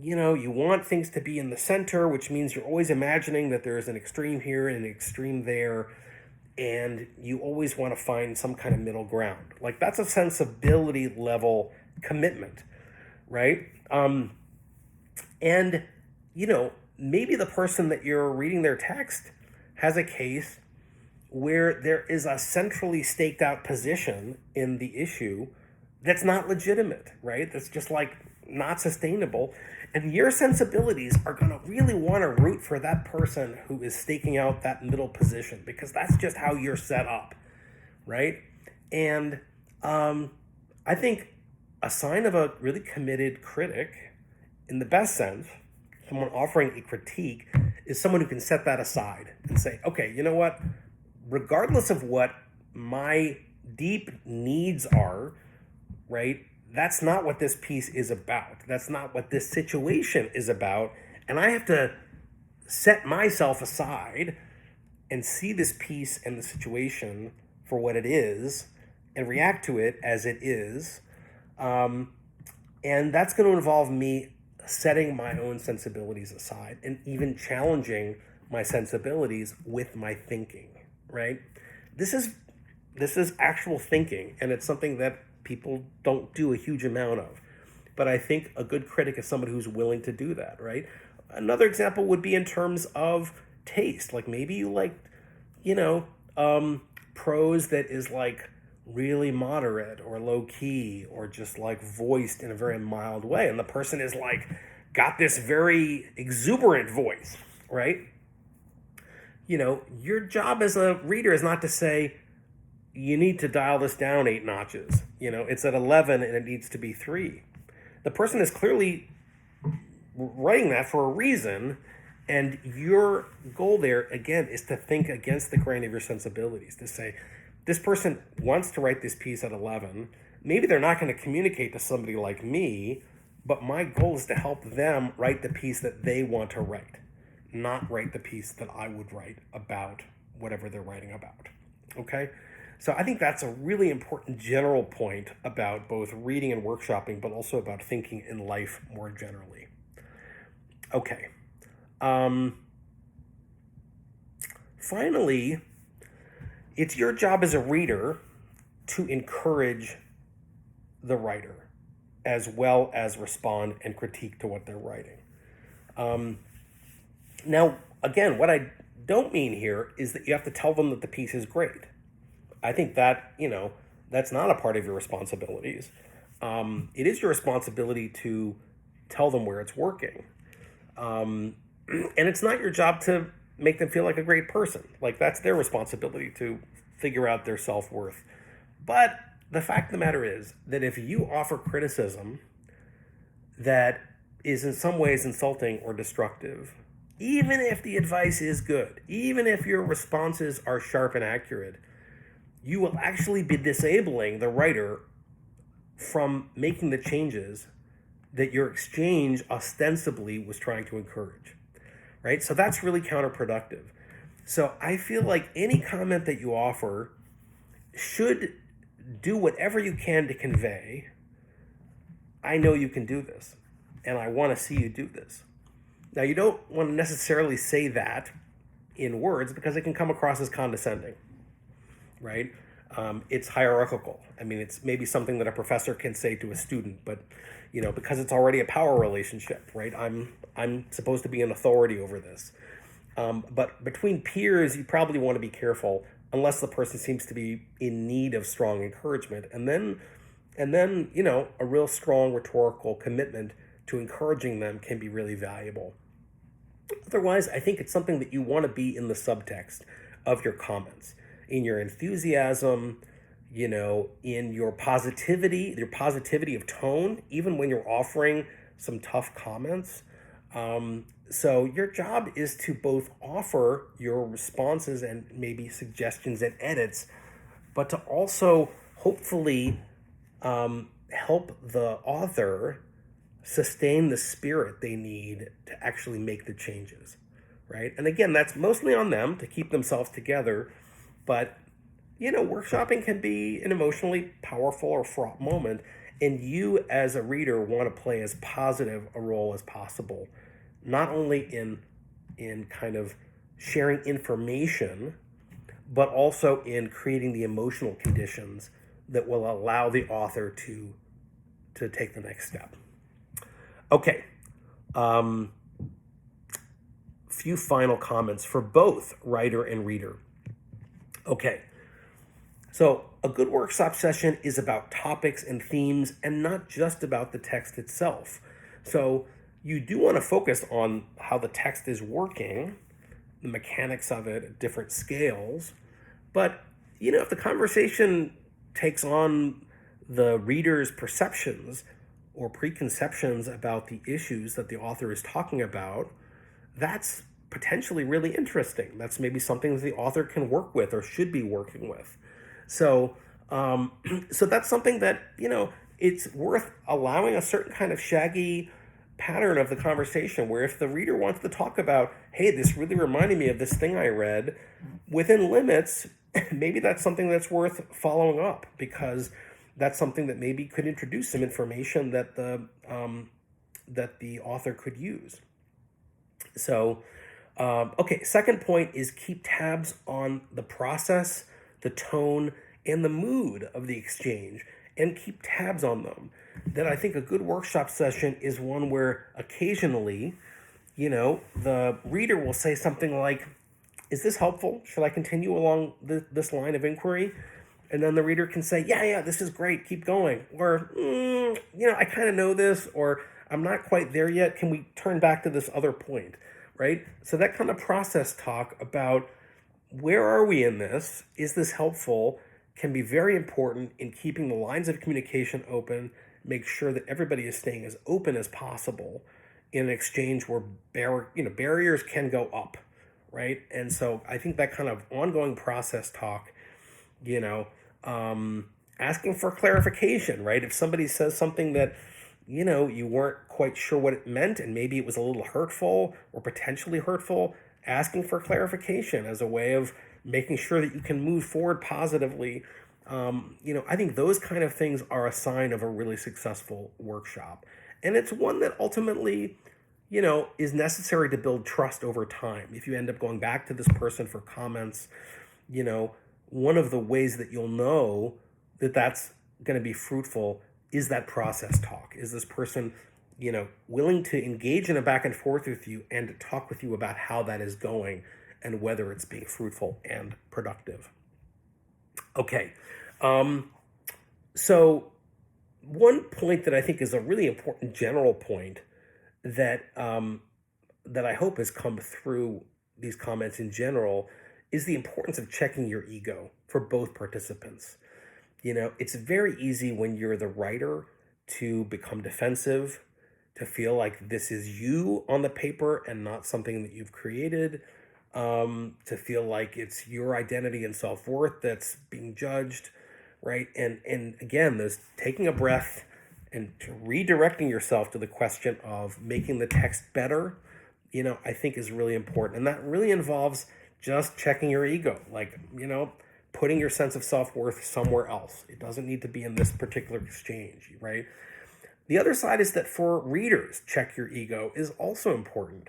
you want things to be in the center, which means you're always imagining that there's an extreme here and an extreme there, and you always want to find some kind of middle ground. Like that's a sensibility level commitment, right? And maybe the person that you're reading their text has a case where there is a centrally staked out position in the issue that's not legitimate, right? That's just not sustainable. And your sensibilities are going to really want to root for that person who is staking out that middle position, because that's just how you're set up, right? And I think a sign of a really committed critic, in the best sense, someone offering a critique, is someone who can set that aside and say, okay, you know what? Regardless of what my deep needs are, right? That's not what this piece is about. That's not what this situation is about. And I have to set myself aside and see this piece and the situation for what it is and react to it as it is. And that's going to involve me setting my own sensibilities aside and even challenging my sensibilities with my thinking, right? This is actual thinking, and it's something that people don't do a huge amount of. But I think a good critic is somebody who's willing to do that, right? Another example would be in terms of taste. Like maybe you like, prose that is really moderate or low key or just voiced in a very mild way. And the person is got this very exuberant voice, right? Your job as a reader is not to say, you need to dial this down 8 notches. It's at 11 and it needs to be 3. The person is clearly writing that for a reason, and your goal there, again, is to think against the grain of your sensibilities, to say, this person wants to write this piece at 11. Maybe they're not going to communicate to somebody like me, but my goal is to help them write the piece that they want to write, not write the piece that I would write about whatever they're writing about, okay? So I think that's a really important general point about both reading and workshopping, but also about thinking in life more generally. Okay. Finally, it's your job as a reader to encourage the writer as well as respond and critique to what they're writing. Now, again, what I don't mean here is that you have to tell them that the piece is great. I think that, that's not a part of your responsibilities. It is your responsibility to tell them where it's working. And it's not your job to make them feel like a great person. That's their responsibility to figure out their self-worth. But the fact of the matter is that if you offer criticism that is in some ways insulting or destructive, even if the advice is good, even if your responses are sharp and accurate, you will actually be disabling the writer from making the changes that your exchange ostensibly was trying to encourage, right? So that's really counterproductive. So I feel like any comment that you offer should do whatever you can to convey, I know you can do this, and I want to see you do this. Now, you don't want to necessarily say that in words because it can come across as condescending, right? It's hierarchical. I mean, it's maybe something that a professor can say to a student, but because it's already a power relationship, right? I'm supposed to be an authority over this. But between peers, you probably want to be careful unless the person seems to be in need of strong encouragement. And then, a real strong rhetorical commitment to encouraging them can be really valuable. Otherwise, I think it's something that you want to be in the subtext of your comments, in your enthusiasm, in your positivity of tone, even when you're offering some tough comments. So your job is to both offer your responses and maybe suggestions and edits, but to also hopefully help the author sustain the spirit they need to actually make the changes, right? And again, that's mostly on them to keep themselves together, but workshopping can be an emotionally powerful or fraught moment, and you as a reader want to play as positive a role as possible, not only in kind of sharing information, but also in creating the emotional conditions that will allow the author to take the next step. Okay. Few final comments for both writer and reader. Okay. So a good workshop session is about topics and themes and not just about the text itself. So you do want to focus on how the text is working, the mechanics of it at different scales. But, if the conversation takes on the reader's perceptions or preconceptions about the issues that the author is talking about, that's potentially really interesting. That's maybe something that the author can work with or should be working with. So, so that's something that, it's worth allowing a certain kind of shaggy pattern of the conversation where if the reader wants to talk about, hey, this really reminded me of this thing I read, within limits, maybe that's something that's worth following up, because that's something that maybe could introduce some information that the author could use. So, okay, second point is keep tabs on the process, the tone, and the mood of the exchange, and keep tabs on them. That I think a good workshop session is one where occasionally, the reader will say something like, is this helpful? Should I continue along this line of inquiry? And then the reader can say, yeah, this is great, keep going. Or, I kind of know this, or I'm not quite there yet. Can we turn back to this other point, right? So that kind of process talk about where are we in this? Is this helpful? Can be very important in keeping the lines of communication open, make sure that everybody is staying as open as possible in an exchange where barriers can go up, right? And so I think that kind of ongoing process talk, asking for clarification, right? If somebody says something that, you weren't quite sure what it meant and maybe it was a little hurtful or potentially hurtful, asking for clarification as a way of making sure that you can move forward positively. I think those kind of things are a sign of a really successful workshop. And it's one that ultimately, is necessary to build trust over time. If you end up going back to this person for comments, one of the ways that you'll know that that's going to be fruitful is that process talk. Is this person, willing to engage in a back and forth with you and to talk with you about how that is going and whether it's being fruitful and productive. Okay. So one point that I think is a really important general point that that I hope has come through these comments in general is the importance of checking your ego for both participants. It's very easy when you're the writer to become defensive, to feel like this is you on the paper and not something that you've created, to feel like it's your identity and self-worth that's being judged, right? And again, there's taking a breath and redirecting yourself to the question of making the text better, I think is really important. And that really involves just checking your ego, like, putting your sense of self-worth somewhere else. It doesn't need to be in this particular exchange, right? The other side is that for readers, check your ego is also important.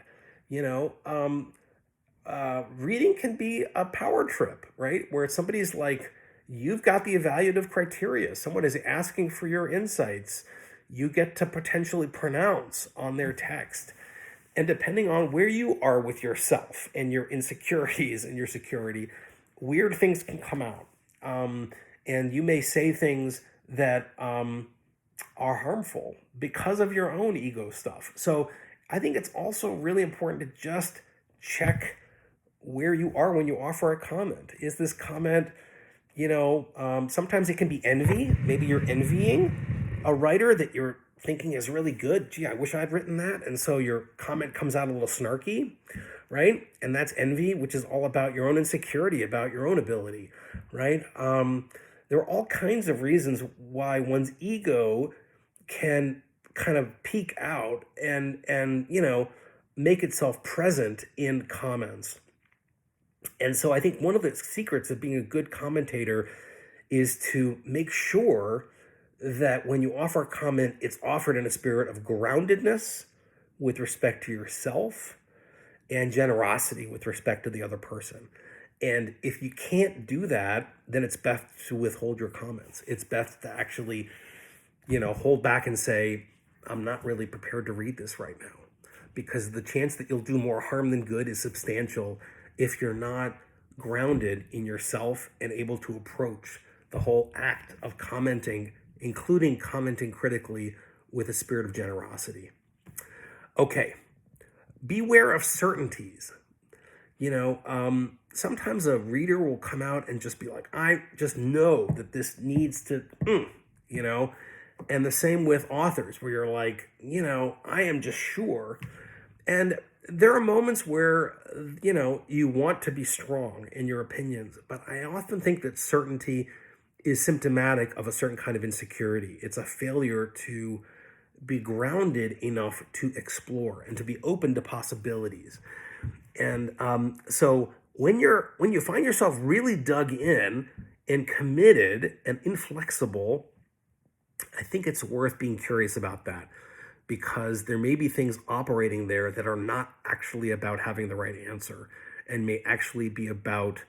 Reading can be a power trip, right? Where somebody's like, you've got the evaluative criteria. Someone is asking for your insights. You get to potentially pronounce on their text. And depending on where you are with yourself and your insecurities and your security, weird things can come out. And you may say things that are harmful because of your own ego stuff. So I think it's also really important to just check where you are when you offer a comment. Is this comment, sometimes it can be envy. Maybe you're envying a writer that you're thinking is really good. Gee, I wish I'd written that. And so your comment comes out a little snarky, right? And that's envy, which is all about your own insecurity, about your own ability, right? There are all kinds of reasons why one's ego can kind of peek out and make itself present in comments. And so I think one of the secrets of being a good commentator is to make sure that when you offer a comment, it's offered in a spirit of groundedness with respect to yourself and generosity with respect to the other person. And if you can't do that, then it's best to withhold your comments. It's best to actually, hold back and say, I'm not really prepared to read this right now. Because the chance that you'll do more harm than good is substantial if you're not grounded in yourself and able to approach the whole act of commenting, including commenting critically, with a spirit of generosity. Okay, beware of certainties. Sometimes a reader will come out and just be like, I just know that this needs to, and the same with authors where you're like, I am just sure. And there are moments where, you want to be strong in your opinions, but I often think that certainty is symptomatic of a certain kind of insecurity. It's a failure to be grounded enough to explore and to be open to possibilities. And so when you find yourself really dug in and committed and inflexible, I think it's worth being curious about that, because there may be things operating there that are not actually about having the right answer and may actually be about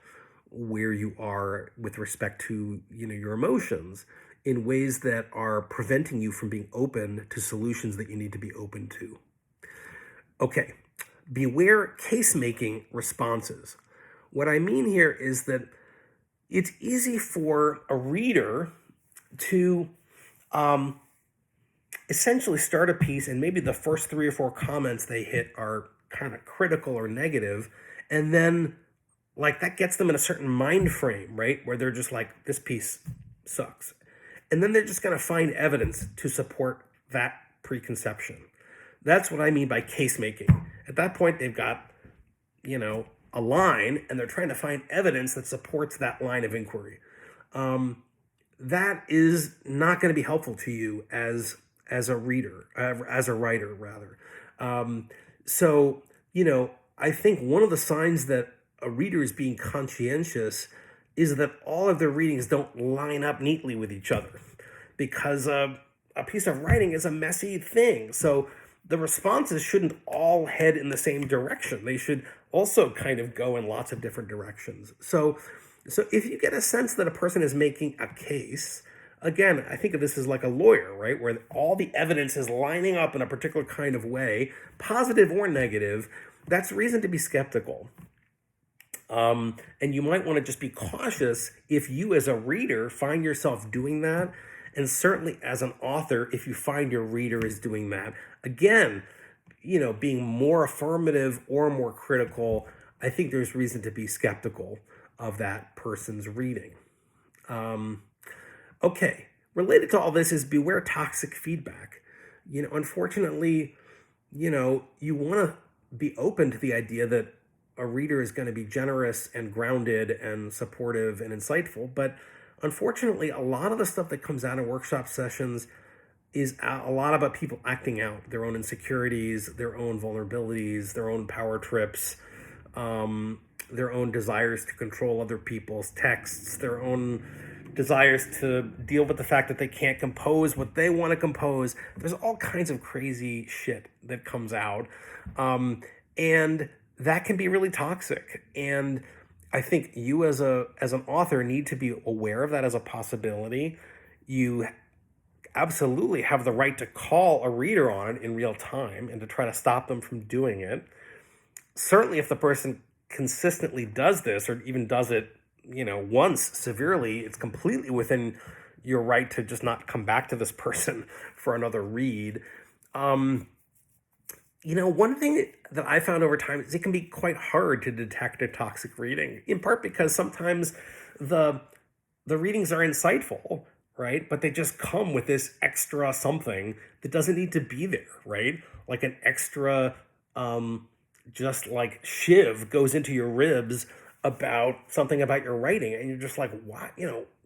where you are with respect to your emotions in ways that are preventing you from being open to solutions that you need to be open to. Okay, beware case-making responses. What I mean here is that it's easy for a reader to essentially start a piece and maybe the first 3 or 4 comments they hit are kind of critical or negative, and then that gets them in a certain mind frame, right, where they're just like, this piece sucks. And then they're just going to find evidence to support that preconception. That's what I mean by case making. At that point, they've got, a line, and they're trying to find evidence that supports that line of inquiry. That is not going to be helpful to you as a reader, as a writer, rather. So, I think one of the signs that a reader is being conscientious is that all of their readings don't line up neatly with each other, because a piece of writing is a messy thing. So the responses shouldn't all head in the same direction. They should also kind of go in lots of different directions. So if you get a sense that a person is making a case, again, I think of this as like a lawyer, right? Where all the evidence is lining up in a particular kind of way, positive or negative, that's reason to be skeptical. And you might want to just be cautious if you as a reader find yourself doing that. And certainly as an author, if you find your reader is doing that, again, being more affirmative or more critical, I think there's reason to be skeptical of that person's reading. Okay, related to all this is beware toxic feedback. Unfortunately, you want to be open to the idea that a reader is going to be generous and grounded and supportive and insightful, but unfortunately, a lot of the stuff that comes out of workshop sessions is a lot about people acting out their own insecurities, their own vulnerabilities, their own power trips, their own desires to control other people's texts, their own desires to deal with the fact that they can't compose what they want to compose. There's all kinds of crazy shit that comes out. And that can be really toxic. And I think you as an author need to be aware of that as a possibility. You absolutely have the right to call a reader on it in real time and to try to stop them from doing it. Certainly, if the person consistently does this or even does it, once severely, it's completely within your right to just not come back to this person for another read. One thing that I found over time is it can be quite hard to detect a toxic reading, in part because sometimes the readings are insightful, right? But they just come with this extra something that doesn't need to be there, right? Like an extra, just like shiv goes into your ribs about something about your writing, and you're just like, why?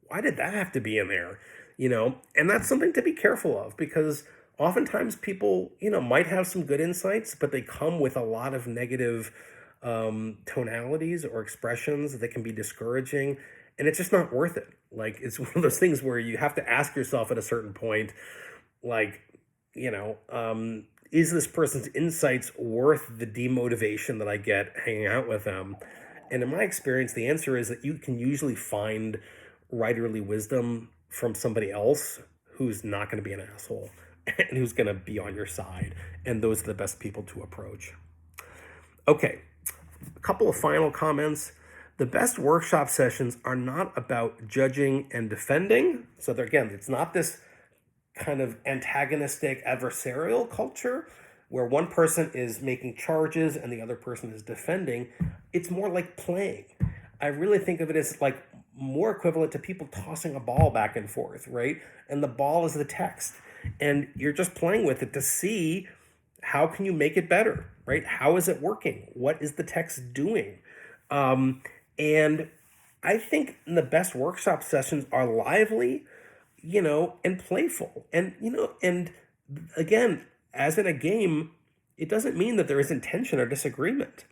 Why did that have to be in there? And that's something to be careful of, because oftentimes people, might have some good insights, but they come with a lot of negative tonalities or expressions that can be discouraging, and it's just not worth it. Like, it's one of those things where you have to ask yourself at a certain point, like, is this person's insights worth the demotivation that I get hanging out with them? And in my experience, the answer is that you can usually find writerly wisdom from somebody else who's not going to be an asshole and who's going to be on your side. And those are the best people to approach. Okay, a couple of final comments. The best workshop sessions are not about judging and defending. So again, it's not this kind of antagonistic adversarial culture where one person is making charges and the other person is defending. It's more like playing. I really think of it as like more equivalent to people tossing a ball back and forth, right? And the ball is the text. And you're just playing with it to see how can you make it better, right? How is it working? What is the text doing? And I think the best workshop sessions are lively, and playful. And, and again, as in a game, it doesn't mean that there isn't tension or disagreement,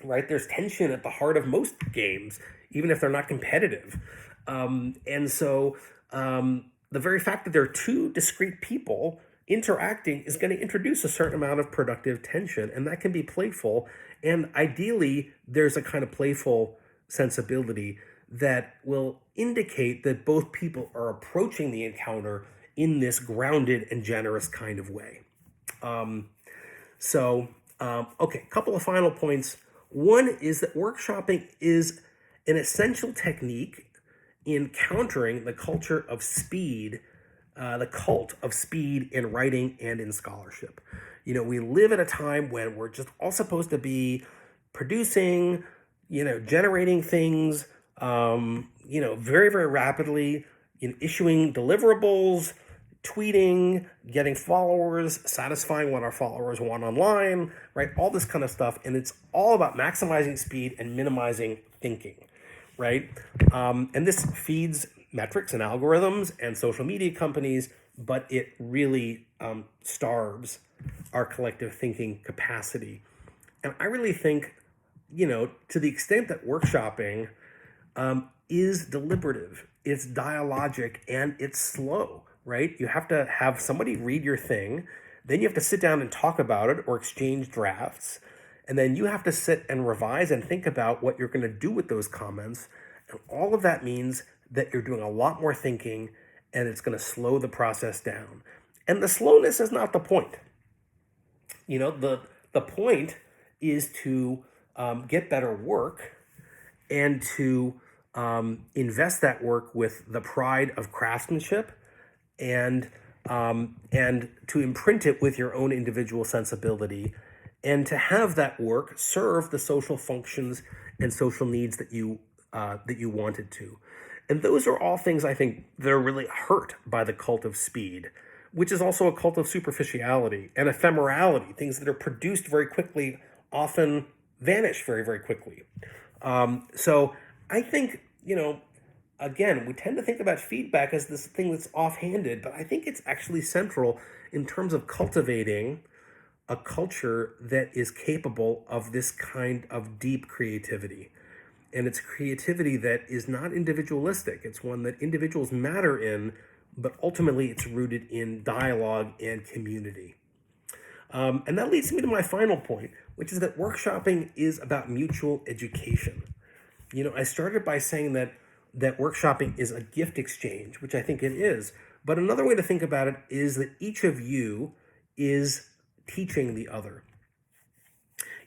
right? There's tension at the heart of most games, even if they're not competitive. And so the very fact that there are two discrete people interacting is going to introduce a certain amount of productive tension, and that can be playful. And ideally, there's a kind of playful sensibility that will indicate that both people are approaching the encounter in this grounded and generous kind of way. Okay, a couple of final points. One is that workshopping is an essential technique in countering the culture of speed, the cult of speed in writing and in scholarship. We live at a time when we're just all supposed to be producing, generating things, very, very rapidly, issuing deliverables, tweeting, getting followers, satisfying what our followers want online, right? All this kind of stuff. And it's all about maximizing speed and minimizing thinking, right? And this feeds metrics and algorithms and social media companies, but it really starves our collective thinking capacity. And I really think, to the extent that workshopping is deliberative, it's dialogic, and it's slow, right? You have to have somebody read your thing, then you have to sit down and talk about it or exchange drafts, and then you have to sit and revise and think about what you're going to do with those comments. And all of that means that you're doing a lot more thinking, and it's going to slow the process down. And the slowness is not the point. The point is to get better work and to invest that work with the pride of craftsmanship and to imprint it with your own individual sensibility, and to have that work serve the social functions and social needs that you want it to. And those are all things I think that are really hurt by the cult of speed, which is also a cult of superficiality and ephemerality. Things that are produced very quickly often vanish very, very quickly. So I think, again, we tend to think about feedback as this thing that's offhanded, but I think it's actually central in terms of cultivating a culture that is capable of this kind of deep creativity. And it's creativity that is not individualistic. It's one that individuals matter in, but ultimately it's rooted in dialogue and community. And that leads me to my final point, which is that workshopping is about mutual education. I started by saying that workshopping is a gift exchange, which I think it is, But another way to think about it is that each of you is teaching the other.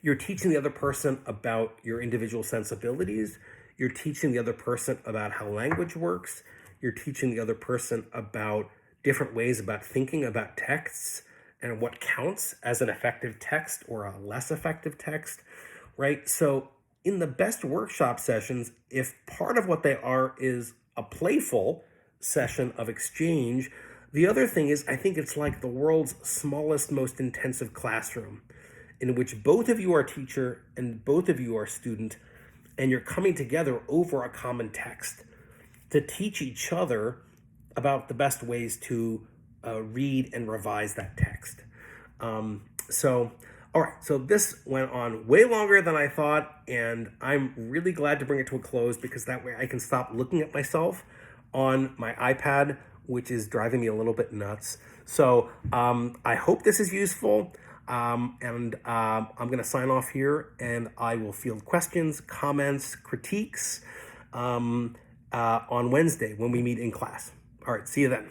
You're teaching the other person about your individual sensibilities. You're teaching the other person about how language works. You're teaching the other person about different ways about thinking about texts and what counts as an effective text or a less effective text, right? So in the best workshop sessions, if part of what they are is a playful session of exchange, the other thing is I think it's like the world's smallest, most intensive classroom in which both of you are teacher and both of you are student, and you're coming together over a common text to teach each other about the best ways to read and revise that text. All right, so this went on way longer than I thought, and I'm really glad to bring it to a close because that way I can stop looking at myself on my iPad, which is driving me a little bit nuts. So I hope this is useful. I'm going to sign off here, and I will field questions, comments, critiques on Wednesday when we meet in class. All right, see you then.